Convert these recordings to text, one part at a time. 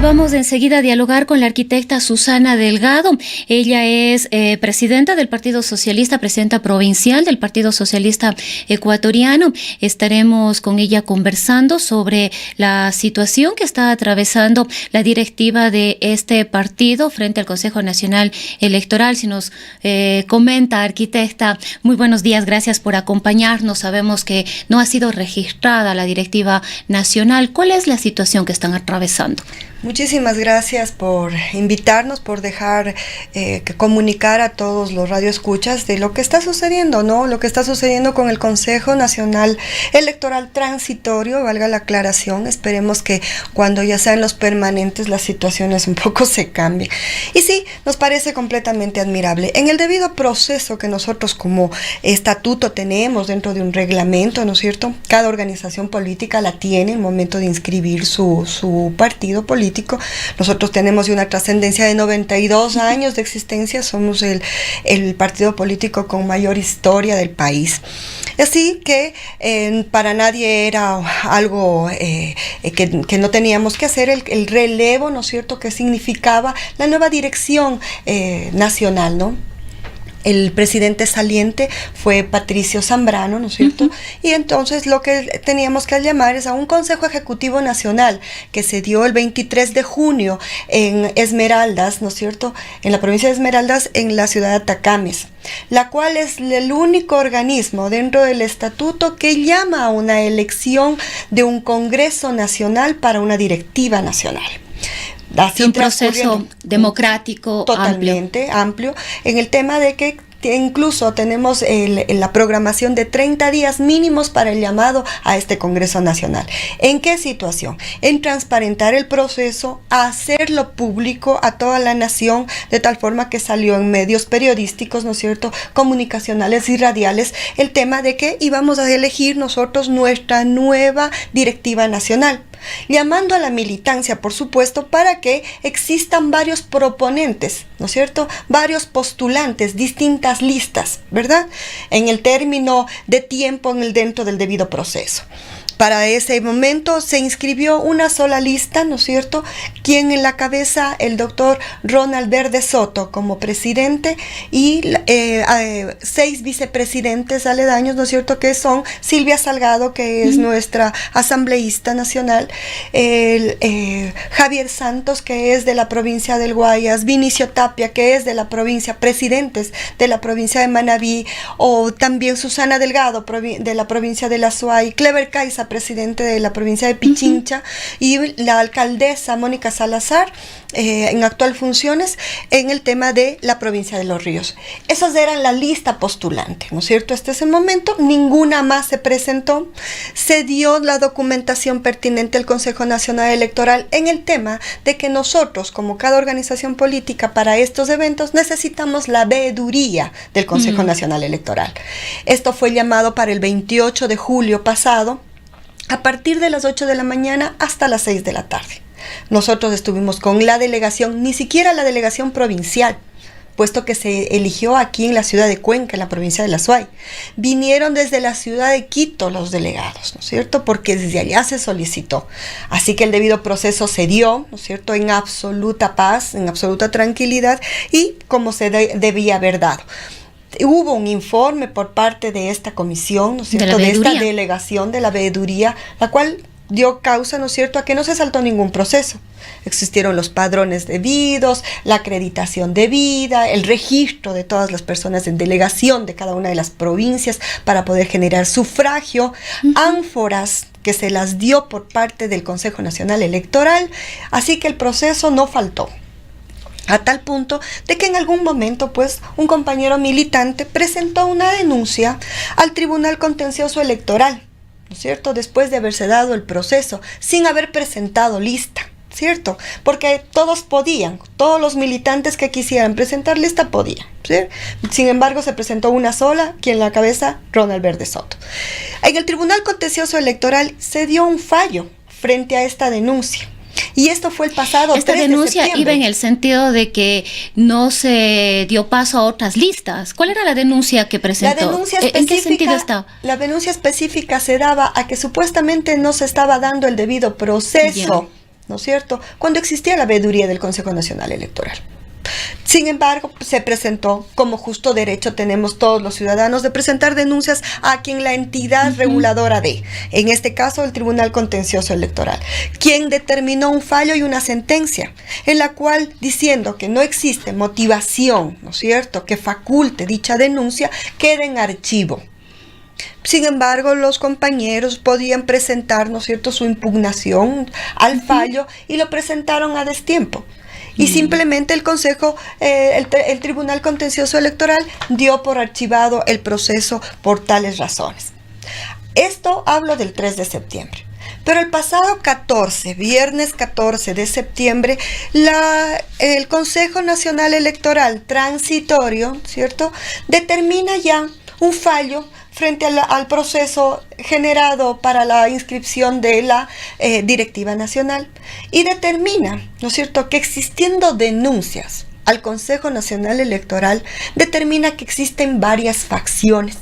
vamos enseguida a dialogar con la arquitecta Susana Delgado. Ella es presidenta del Partido Socialista, presidenta provincial del Partido Socialista Ecuatoriano. Estaremos con ella conversando sobre la situación que está atravesando la directiva de este partido frente al Consejo Nacional Electoral. Si nos comenta, arquitecta, muy buenos días, gracias por acompañarnos. Sabemos que no ha sido registrada la directiva nacional. ¿Cuál es la situación que están atravesando? Muchísimas gracias por invitarnos, por dejar que comunicar a todos los radioescuchas de lo que está sucediendo, ¿no? Lo que está sucediendo con el Consejo Nacional Electoral Transitorio, valga la aclaración. Esperemos que cuando ya sean los permanentes las situaciones un poco se cambien. Y sí, nos parece completamente admirable. En el debido proceso que nosotros como estatuto tenemos dentro de un reglamento, ¿no es cierto? Cada organización política la tiene en el momento de inscribir su partido político. Nosotros tenemos una trascendencia de 92 años de existencia, somos el partido político con mayor historia del país. Así que para nadie era algo que no teníamos que hacer el relevo, ¿no es cierto?, que significaba la nueva dirección nacional, ¿no? El presidente saliente fue Patricio Zambrano, ¿no es cierto? Y entonces lo que teníamos que llamar es a un Consejo Ejecutivo Nacional que se dio el 23 de junio en Esmeraldas, ¿no es cierto? En la provincia de Esmeraldas, en la ciudad de Atacames, la cual es el único organismo dentro del estatuto que llama a una elección de un Congreso Nacional para una directiva nacional. Así un proceso democrático totalmente amplio en el tema de que incluso tenemos la programación de 30 días mínimos para el llamado a este Congreso Nacional. ¿En qué situación? En transparentar el proceso, hacerlo público a toda la nación, de tal forma que salió en medios periodísticos, ¿no es cierto?, comunicacionales y radiales, el tema de que íbamos a elegir nosotros nuestra nueva directiva nacional, llamando a la militancia, por supuesto, para que existan varios proponentes, ¿no es cierto?, varios postulantes, distintas listas, ¿verdad?, en el término de tiempo dentro del debido proceso. Para ese momento se inscribió una sola lista, ¿no es cierto?, quien en la cabeza el doctor Ronald Verde Soto como presidente y 6 vicepresidentes aledaños, ¿no es cierto?, que son Silvia Salgado, que es nuestra asambleísta nacional, Javier Santos, que es de la provincia del Guayas, Vinicio Tapia, que es de la provincia, presidentes de la provincia de Manabí, o también Susana Delgado, de la provincia de La Suay, Clever Caiza, presidente de la provincia de Pichincha, y la alcaldesa Mónica Salazar, en actual funciones, en el tema de la provincia de Los Ríos. Esas eran la lista postulante, ¿no es cierto? Hasta ese momento ninguna más se presentó. Se dio la documentación pertinente al Consejo Nacional Electoral en el tema de que nosotros, como cada organización política, para estos eventos necesitamos la veeduría del Consejo Nacional Electoral. Esto fue llamado para el 28 de julio pasado, a partir de las 8 de la mañana hasta las 6 de la tarde. Nosotros estuvimos con la delegación, ni siquiera la delegación provincial, puesto que se eligió aquí en la ciudad de Cuenca, en la provincia de La Suay. Vinieron desde la ciudad de Quito los delegados, ¿no es cierto?, porque desde allá se solicitó. Así que el debido proceso se dio, ¿no es cierto?, en absoluta paz, en absoluta tranquilidad y como se debía haber dado. Hubo un informe por parte de esta comisión, ¿no es cierto?, de esta delegación de la veeduría, la cual dio causa, ¿no es cierto?, a que no se saltó ningún proceso. Existieron los padrones debidos, la acreditación debida, el registro de todas las personas en delegación de cada una de las provincias para poder generar sufragio, ánforas que se las dio por parte del Consejo Nacional Electoral, así que el proceso no faltó. A tal punto de que en algún momento, pues, un compañero militante presentó una denuncia al Tribunal Contencioso Electoral, ¿no es cierto?, después de haberse dado el proceso, sin haber presentado lista, ¿cierto? Porque todos podían, todos los militantes que quisieran presentar lista podían, ¿sí? Sin embargo, se presentó una sola, quien la cabeza, Ronald Verde Soto. En el Tribunal Contencioso Electoral se dio un fallo frente a esta denuncia. Y esto fue el pasado 3 de septiembre. Esta denuncia iba en el sentido de que no se dio paso a otras listas. ¿Cuál era la denuncia que presentó? La denuncia específica, ¿en qué sentido está? La denuncia específica se daba a que supuestamente no se estaba dando el debido proceso. ¿no es cierto?, cuando existía la veeduría del Consejo Nacional Electoral. Sin embargo, se presentó como justo derecho tenemos todos los ciudadanos de presentar denuncias a quien la entidad reguladora de, en este caso el Tribunal Contencioso Electoral, quien determinó un fallo y una sentencia en la cual, diciendo que no existe motivación, ¿no es cierto?, que faculte dicha denuncia, queda en archivo. Sin embargo, los compañeros podían presentar, ¿no es cierto?, su impugnación al fallo y lo presentaron a destiempo. Y simplemente el Consejo, el Tribunal Contencioso Electoral dio por archivado el proceso por tales razones. Esto hablo del 3 de septiembre. Pero el pasado 14, viernes 14 de septiembre, el Consejo Nacional Electoral transitorio, ¿cierto?, determina ya un fallo frente al proceso generado para la inscripción de la directiva nacional y determina, ¿no es cierto?, que existiendo denuncias al Consejo Nacional Electoral, determina que existen varias facciones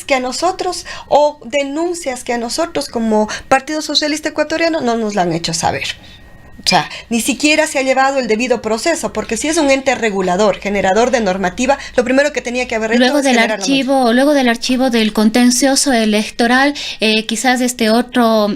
que a nosotros o denuncias que a nosotros como Partido Socialista Ecuatoriano no nos la han hecho saber. O sea, ni siquiera se ha llevado el debido proceso, porque si es un ente regulador, generador de normativa, lo primero que tenía que haber hecho luego es del archivo del contencioso electoral, quizás este otro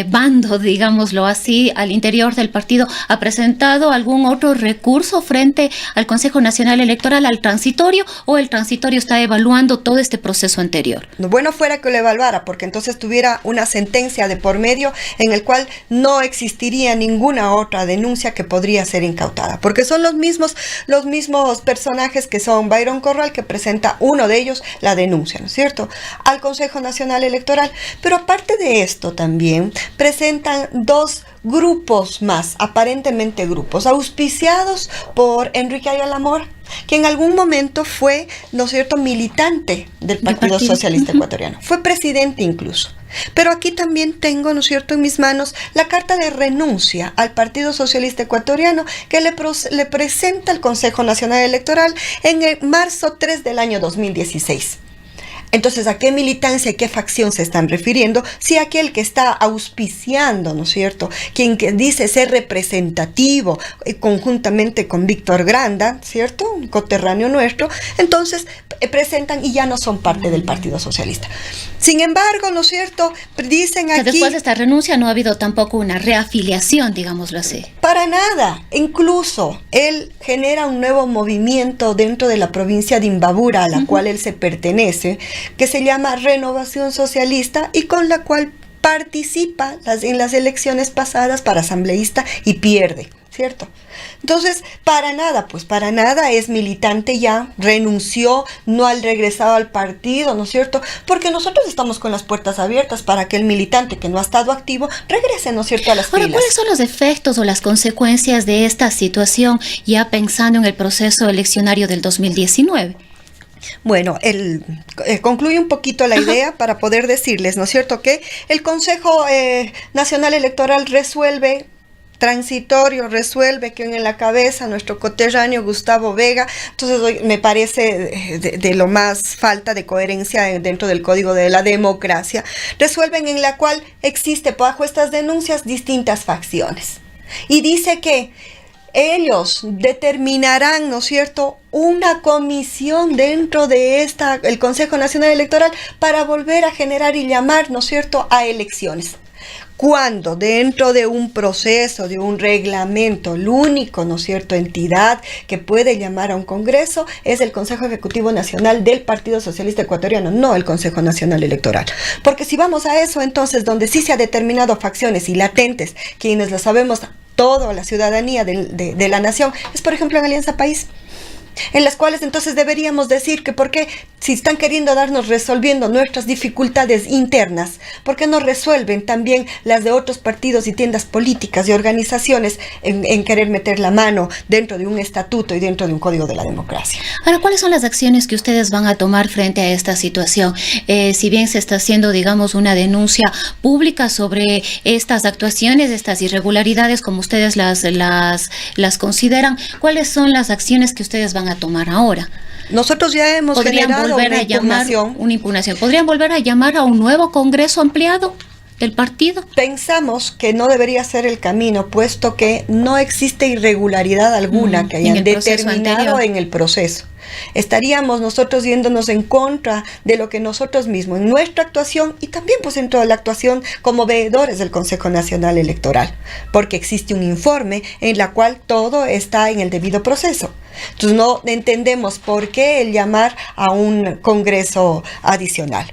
bando, digámoslo así, al interior del partido, ¿ha presentado algún otro recurso frente al Consejo Nacional Electoral, al transitorio, o el transitorio está evaluando todo este proceso anterior? Lo bueno fuera que lo evaluara, porque entonces tuviera una sentencia de por medio en el cual no existiría ninguna otra denuncia que podría ser incautada, porque son los mismos personajes que son Byron Corral, que presenta uno de ellos la denuncia, ¿no es cierto?, al Consejo Nacional Electoral. Pero aparte de esto también presentan dos grupos más, aparentemente grupos, auspiciados por Enrique Ayala Mora, que en algún momento fue, ¿no es cierto?, militante del Partido Socialista Ecuatoriano, fue presidente incluso. Pero aquí también tengo, ¿no es cierto?, en mis manos la carta de renuncia al Partido Socialista Ecuatoriano que le presenta el Consejo Nacional Electoral en el marzo 3 del año 2016. Entonces, ¿a qué militancia y qué facción se están refiriendo? Si aquel que está auspiciando, ¿no es cierto?, quien que dice ser representativo conjuntamente con Víctor Granda, ¿cierto?, un coterráneo nuestro, entonces presentan y ya no son parte del Partido Socialista. Sin embargo, ¿no es cierto?, dicen aquí... Después de esta renuncia no ha habido tampoco una reafiliación, digámoslo así. Para nada. Incluso él genera un nuevo movimiento dentro de la provincia de Imbabura, a la cual él se pertenece, que se llama Renovación Socialista y con la cual participa en las elecciones pasadas para asambleísta y pierde, ¿cierto? Entonces, para nada es militante ya, renunció, no ha regresado al partido, ¿no es cierto? Porque nosotros estamos con las puertas abiertas para que el militante que no ha estado activo regrese, ¿no es cierto?, a las filas. Ahora, ¿cuáles son los efectos o las consecuencias de esta situación ya pensando en el proceso eleccionario del 2019? Bueno, concluye un poquito la idea para poder decirles, ¿no es cierto?, que el Consejo Nacional Electoral transitorio resuelve que en la cabeza nuestro coterráneo Gustavo Vega. Entonces hoy me parece de lo más falta de coherencia dentro del Código de la Democracia, resuelven en la cual existe bajo estas denuncias distintas facciones y dice que ellos determinarán, ¿no es cierto?, una comisión dentro de el Consejo Nacional Electoral para volver a generar y llamar, ¿no es cierto?, a elecciones. Cuando dentro de un proceso, de un reglamento, el único, ¿no es cierto?, entidad que puede llamar a un congreso es el Consejo Ejecutivo Nacional del Partido Socialista Ecuatoriano, no el Consejo Nacional Electoral. Porque si vamos a eso, entonces, donde sí se ha determinado facciones y latentes, quienes lo sabemos, toda la ciudadanía de la nación, es por ejemplo en Alianza País, en las cuales entonces deberíamos decir que por qué, si están queriendo darnos resolviendo nuestras dificultades internas, ¿por qué no resuelven también las de otros partidos y tiendas políticas y organizaciones en querer meter la mano dentro de un estatuto y dentro de un código de la democracia? Ahora, ¿cuáles son las acciones que ustedes van a tomar frente a esta situación? Si bien se está haciendo, digamos, una denuncia pública sobre estas actuaciones, estas irregularidades, como ustedes las consideran, ¿cuáles son las acciones que ustedes van a tomar ahora? Nosotros ya hemos generado una impugnación. ¿Podrían volver a llamar a un nuevo congreso ampliado del partido. Pensamos que no debería ser el camino, puesto que no existe irregularidad alguna que hayan determinado en el proceso. Estaríamos nosotros yéndonos en contra de lo que nosotros mismos, en nuestra actuación y también pues dentro de la actuación como veedores del Consejo Nacional Electoral, porque existe un informe en la cual todo está en el debido proceso. Entonces no entendemos por qué el llamar a un congreso adicional.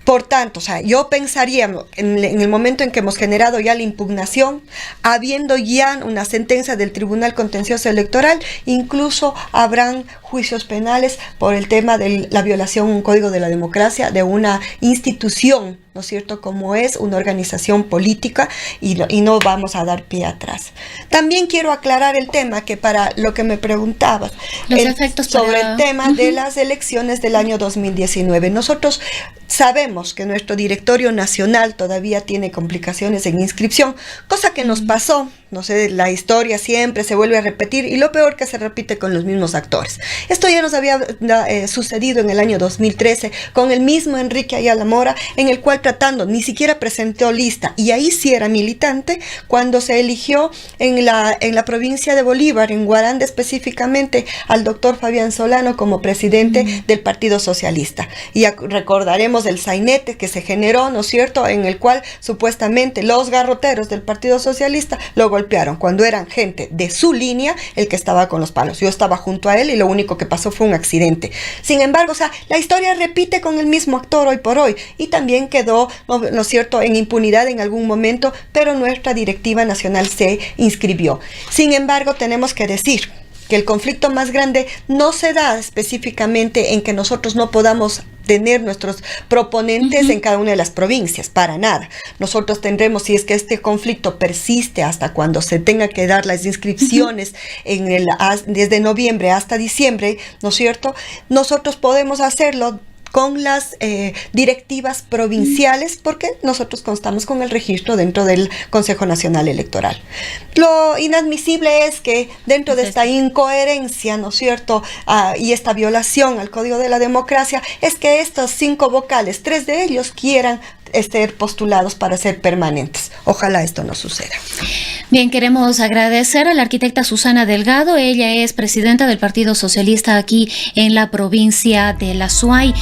Por tanto, o sea, yo pensaría en el momento en que hemos generado ya la impugnación, habiendo ya una sentencia del Tribunal Contencioso Electoral, incluso habrán juicios penales por el tema de la violación a un código de la democracia de una institución, ¿no es cierto?, como es una organización política, y no vamos a dar pie atrás. También quiero aclarar el tema que para lo que me preguntabas, los efectos sobre el tema de las elecciones del año 2019. Nosotros sabemos que nuestro directorio nacional todavía tiene complicaciones en inscripción, cosa que nos pasó, no sé, la historia siempre se vuelve a repetir y lo peor que se repite con los mismos actores. Esto ya nos había sucedido en el año 2013 con el mismo Enrique Ayala Mora, en el cual tratando, ni siquiera presentó lista, y ahí sí era militante, cuando se eligió en la provincia de Bolívar, en Guaranda específicamente, al doctor Fabián Solano como presidente del Partido Socialista. Y recordaremos el sainete que se generó, ¿no es cierto?, en el cual supuestamente los garroteros del Partido Socialista lo golpearon, cuando eran gente de su línea el que estaba con los palos. Yo estaba junto a él y lo único que pasó fue un accidente. Sin embargo, o sea, la historia repite con el mismo actor hoy por hoy, y también quedó, ¿no es cierto?, en impunidad en algún momento, pero nuestra directiva nacional se inscribió. Sin embargo, tenemos que decir que el conflicto más grande no se da específicamente en que nosotros no podamos tener nuestros proponentes en cada una de las provincias, para nada. Nosotros tendremos, si es que este conflicto persiste hasta cuando se tenga que dar las inscripciones desde noviembre hasta diciembre, ¿no es cierto?, nosotros podemos hacerlo con las directivas provinciales, porque nosotros constamos con el registro dentro del Consejo Nacional Electoral. Lo inadmisible es que dentro de esta incoherencia, ¿no es cierto?, y esta violación al Código de la Democracia, es que estos 5 vocales, 3 de ellos quieran ser postulados para ser permanentes. Ojalá esto no suceda. Bien, queremos agradecer a la arquitecta Susana Delgado. Ella es presidenta del Partido Socialista aquí en la provincia de La Suay.